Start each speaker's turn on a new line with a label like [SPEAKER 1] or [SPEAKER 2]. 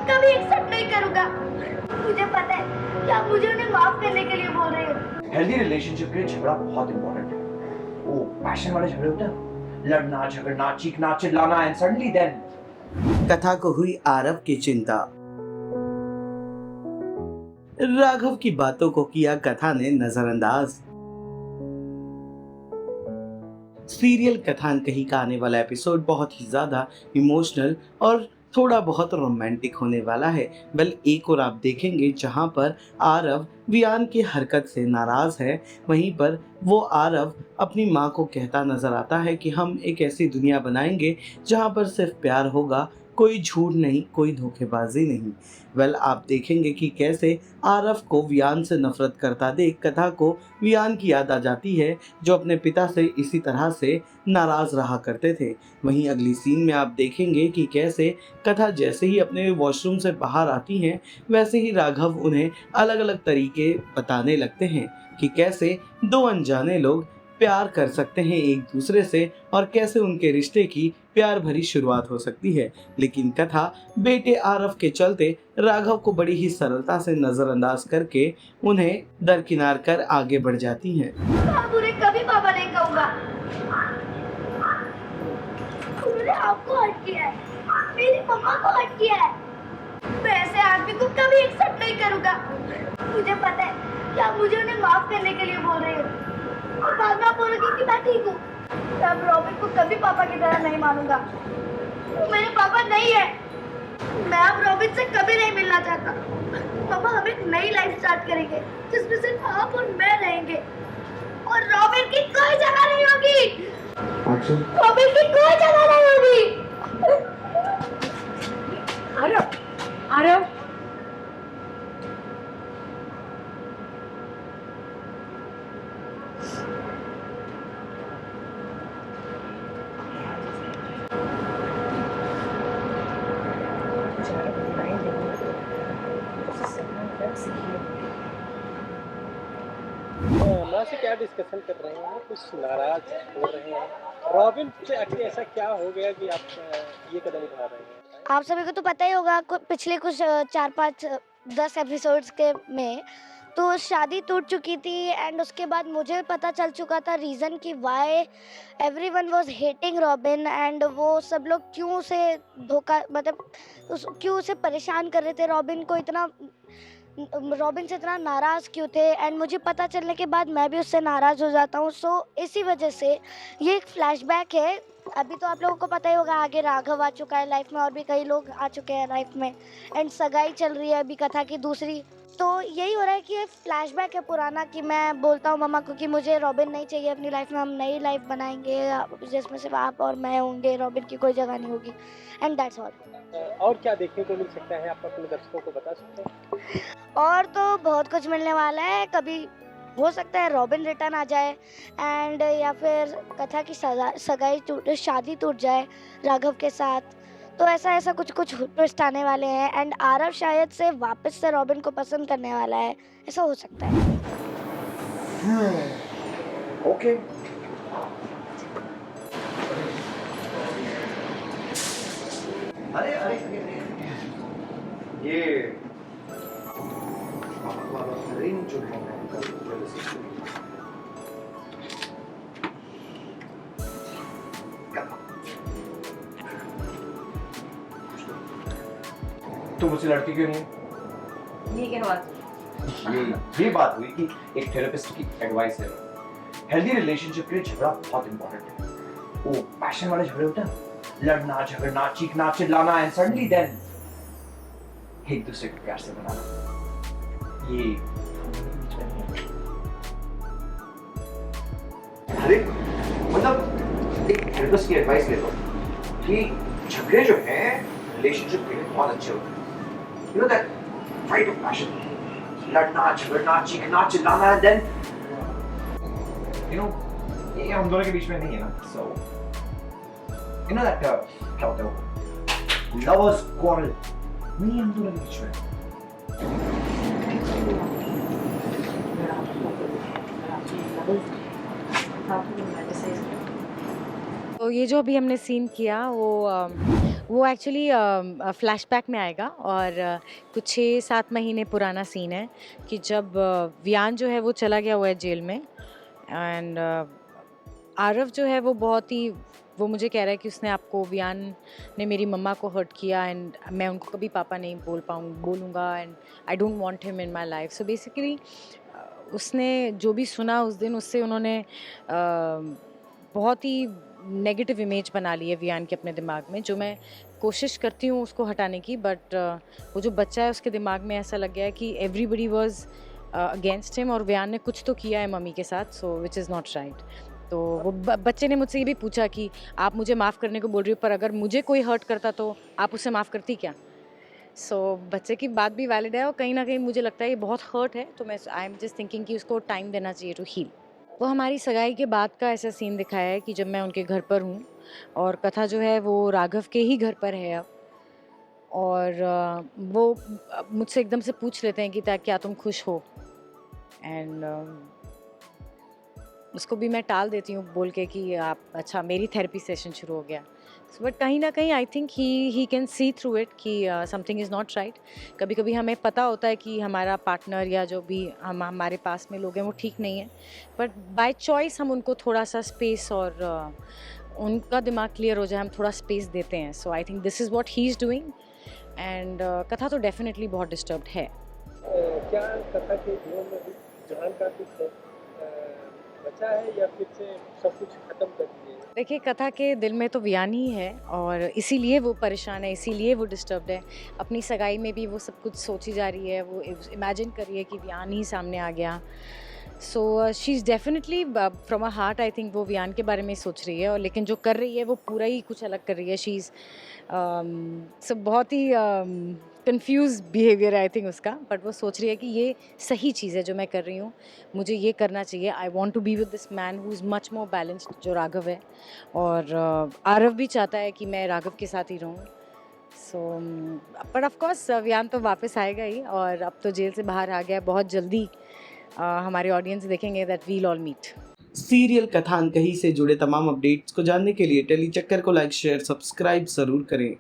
[SPEAKER 1] कभी एक्सेप्ट नहीं करूंगा। मुझे पता है कि आप मुझे उन्हें माफ करने के लिए बोल रहे हो।
[SPEAKER 2] हेल्दी रिलेशनशिप के लिए झगड़ा बहुत इंपॉर्टेंट है। वो पैशन वाले झगड़े होते हैं, लड़ना झगड़ना चीखना चिल्लाना एंड सडनली देन।
[SPEAKER 3] कथा को हुई आरव की चिंता। राघव की बातों को किया कथा ने नजरअंदाज। सीरियल कथान कहीं का आने वाला एपिसोड बहुत ही ज्यादा इमोशनल और थोड़ा बहुत रोमांटिक होने वाला है। वेल, एक और आप देखेंगे जहां पर आरव वियान की हरकत से नाराज है, वहीं पर वो आरव अपनी माँ को कहता नजर आता है कि हम एक ऐसी दुनिया बनाएंगे जहां पर सिर्फ प्यार होगा, कोई झूठ नहीं, कोई धोखेबाजी नहीं। वेल, आप देखेंगे कि कैसे आरव को वियान से नफरत करता देख कथा को वियान की याद आ जाती है, जो अपने पिता से इसी तरह से नाराज रहा करते थे। वहीं अगली सीन में आप देखेंगे कि कैसे कथा जैसे ही अपने वॉशरूम से बाहर आती हैं, वैसे ही राघव उन्हें अलग अलग तरीके बताने लगते हैं कि कैसे दो अनजाने लोग प्यार कर सकते हैं एक दूसरे से और कैसे उनके रिश्ते की प्यार भरी शुरुआत हो सकती है। लेकिन कथा बेटे आरव के चलते राघव को बड़ी ही सरलता से नजरअंदाज करके उन्हें दरकिनार कर आगे बढ़ जाती हैं।
[SPEAKER 1] मैं उन्हें कभी पापा नहीं कहूंगा। उन्होंने आपको हर्ट किया है, मेरी मम्मा को हर्ट किया है। मैं ऐसे आदमी को कभी एक्सेप्ट नहीं करूंगा। मुझे पता है कि आप मुझे उन्हें माफ करने के लिए बोल रहे हो और बाद में आप बोलोगे कि मैं ठीक हूँ। मैं अब रॉबिन को कभी पापा की तरह नहीं मानूंगा। वो मेरे पापा नहीं है। मैं अब रॉबिन से कभी नहीं मिलना चाहता। पापा, हम एक नई लाइफ स्टार्ट करेंगे जिसमें सिर्फ आप और मैं रहेंगे और रॉबिन की कोई जगह नहीं होगी। रॉबिन की कोई जगह नहीं होगी।
[SPEAKER 4] आरव, आरव,
[SPEAKER 5] माँ से क्या डिस्कशन कर रहे हैं? कुछ नाराज हो रहे हैं। रॉबिन से आखिर ऐसा क्या हो गया कि आप ये कदम उठा रहे हैं?
[SPEAKER 1] आप सभी को तो पता ही होगा, पिछले कुछ 4-5-10 एपिसोड्स के में तो शादी टूट चुकी थी एंड उसके बाद मुझे पता चल चुका था रीज़न कि why everyone was hating Robin and वो सब लोग क्यों उसे धोखा मतलब क्यों उसे परेशान कर रहे थे, रॉबिन से इतना नाराज़ क्यों थे। एंड मुझे पता चलने के बाद मैं भी उससे नाराज़ हो जाता हूँ। सो इसी वजह से ये एक फ्लैशबैक है। अभी तो आप लोगों को पता ही होगा, आगे राघव आ चुका है लाइफ में और भी कई लोग आ चुके हैं लाइफ में एंड सगाई चल रही है अभी कथा की दूसरी। तो यही हो रहा है कि ये फ्लैशबैक है पुराना कि मैं बोलता हूँ मम्मा को कि मुझे रॉबिन नहीं चाहिए अपनी लाइफ में, हम नई लाइफ बनाएंगे जिसमें सिर्फ आप और मैं होंगे, रॉबिन की कोई जगह नहीं होगी एंड दैट्स ऑल।
[SPEAKER 5] और क्या देखने को मिल सकता है, आप अपने दर्शकों को बता सकते हैं?
[SPEAKER 1] और तो बहुत कुछ मिलने वाला है। कभी हो सकता है रॉबिन रिटर्न आ जाए एंड या फिर कथा की शादी टूट जाए राघव के साथ। तो ऐसा कुछ ट्विस्ट आने वाले हैं एंड आरव शायद से वापस से रॉबिन को पसंद करने वाला है, ऐसा हो सकता है।
[SPEAKER 2] ओके। अरे ये रिंग जो है तुम मुझसे लड़ती क्यों नहीं?
[SPEAKER 4] ये क्या बात?
[SPEAKER 2] ये बात हुई कि एक थेरेपिस्ट की एडवाइस है। हेल्दी रिलेशनशिप के लिए झगड़ा बहुत इंपॉर्टेंट है। वो पैशन वाले झगड़े होते हैं, लड़ना झगड़ना चीखना चिल्लाना एंड सडनली देन एक दूसरे को प्यार से बनाना। ये अरे मतलब एक थेरेपिस्ट की एडवाइस ले लो कि झगड़े जो हैं रिलेशनशिप के लिए बहुत अच्छे होते हैं। You know that fight of passion, लड़ना झगड़ना चीखना चिल्लाना and then you know ये हम दोनों के बीच में नहीं है ना। So you know that क्या होता है lovers quarrel नहीं हम दोनों के बीच में।
[SPEAKER 4] तो ये जो अभी हमने सीन किया वो वो एक्चुअली फ्लैशबैक में आएगा और कुछ 6-7 महीने पुराना सीन है कि जब वियान जो है वो चला गया हुआ है जेल में एंड आरव जो है वो बहुत ही वो मुझे कह रहा है कि उसने आपको वियान ने मेरी मम्मा को हर्ट किया एंड मैं उनको कभी पापा नहीं बोलूँगा and I don't want him in my life. So basically उसने जो भी सुना उस दिन उससे उन्होंने बहुत ही नेगेटिव इमेज बना ली है वियान के अपने दिमाग में, जो मैं कोशिश करती हूँ उसको हटाने की, बट वो जो बच्चा है उसके दिमाग में ऐसा लग गया है कि एवरीबडी वाज अगेंस्ट हिम और वियान ने कुछ तो किया है मम्मी के साथ, सो विच इज़ नॉट राइट। तो वो बच्चे ने मुझसे ये भी पूछा कि आप मुझे माफ़ करने को बोल रही हो, पर अगर मुझे कोई हर्ट करता तो आप उसे माफ़ करती क्या? सो बच्चे की बात भी वैलिड है और कहीं ना कहीं मुझे लगता है ये बहुत हर्ट है, तो मैं आई एम जस्ट थिंकिंग कि उसको टाइम देना चाहिए टू हील। वो हमारी सगाई के बाद का ऐसा सीन दिखाया है कि जब मैं उनके घर पर हूँ और कथा जो है वो राघव के ही घर पर है अब, और वो मुझसे एकदम से पूछ लेते हैं कि क्या तुम खुश हो, एंड उसको भी मैं टाल देती हूँ बोल के कि आप अच्छा मेरी थेरेपी सेशन शुरू हो गया। बट कहीं ना कहीं I think he can see through it कि समथिंग इज़ नॉट राइट। कभी कभी हमें पता होता है कि हमारा पार्टनर या जो भी हमारे पास में लोग हैं वो ठीक नहीं है, बट बाय चॉइस हम उनको थोड़ा सा स्पेस और उनका दिमाग क्लियर हो जाए हम थोड़ा स्पेस देते हैं। So I think this is what he is doing and Katha तो डेफिनेटली बहुत डिस्टर्ब्ड है।
[SPEAKER 5] क्या कथा के जीवन में भी जान का कुछ बचा है या फिर से सब कुछ खत्म कर दिए?
[SPEAKER 4] देखिए कथा के दिल में तो वियान ही है और इसीलिए वो परेशान है, इसीलिए वो डिस्टर्ब्ड है। अपनी सगाई में भी वो सब कुछ सोची जा रही है, वो इमेजिन कर रही है कि वियान ही सामने आ गया। So she is definitely from a heart I think वो वियान के बारे में सोच रही है, और लेकिन जो कर रही है वो पूरा ही कुछ अलग कर रही है। शी इज़ सब बहुत ही कंफ्यूज बिहेवियर है आई थिंक उसका, बट वो सोच रही है कि ये सही चीज़ है जो मैं कर रही हूँ, मुझे ये करना चाहिए। I want to be with this man who is much more balanced, जो राघव है, और आरव भी चाहता है कि मैं राघव के साथ ही रहूँ। सो बट ऑफकोर्स वियान तो वापस आएगा ही, और अब तो जेल से बाहर आ गया, बहुत जल्दी हमारे ऑडियंस देखेंगे that we'll all meet.
[SPEAKER 3] Serial कथानकही से जुड़े तमाम अपडेट्स को जानने के लिए टेली चक्कर को लाइक शेयर सब्सक्राइब जरूर करें।